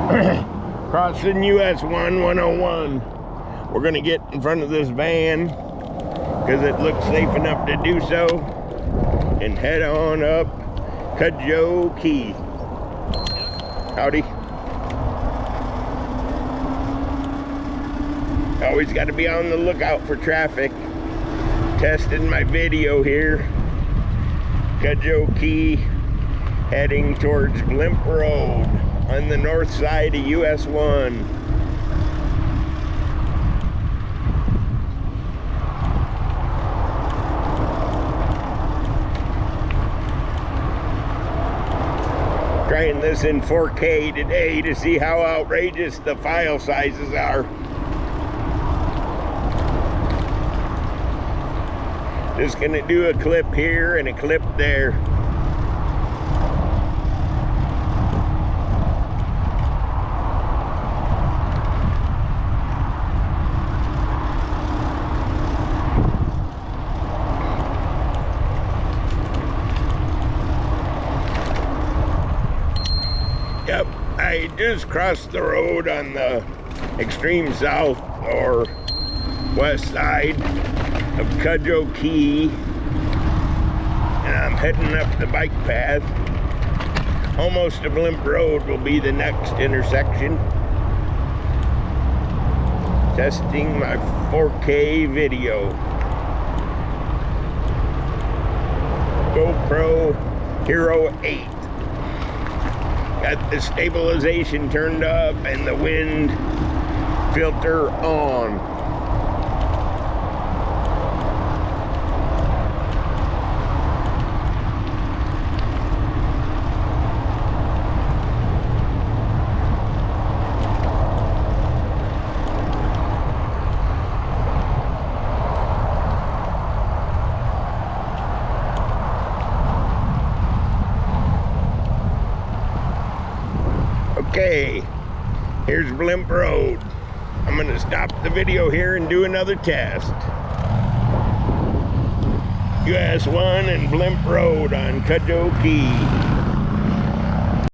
Crossing US1 101. We're gonna get in front of this van because it looks safe enough to do so, and head on up Cudjoe Key. Howdy. Always got to be on the lookout for traffic. Testing my video here. Cudjoe Key, heading towards Blimp Road on the north side of US1. Trying this in 4K today to see how outrageous the file sizes are. Just gonna do a clip here and a clip there. Yep, I just crossed the road on the extreme south or west side of Cudjoe Key, and I'm heading up the bike path. Almost to Blimp Road will be the next intersection. Testing my 4K video. GoPro Hero8. Got the stabilization turned up and the wind filter on. Okay, here's Blimp Road. I'm gonna stop the video here and do another test. US1 and Blimp Road on Cudjoe Key.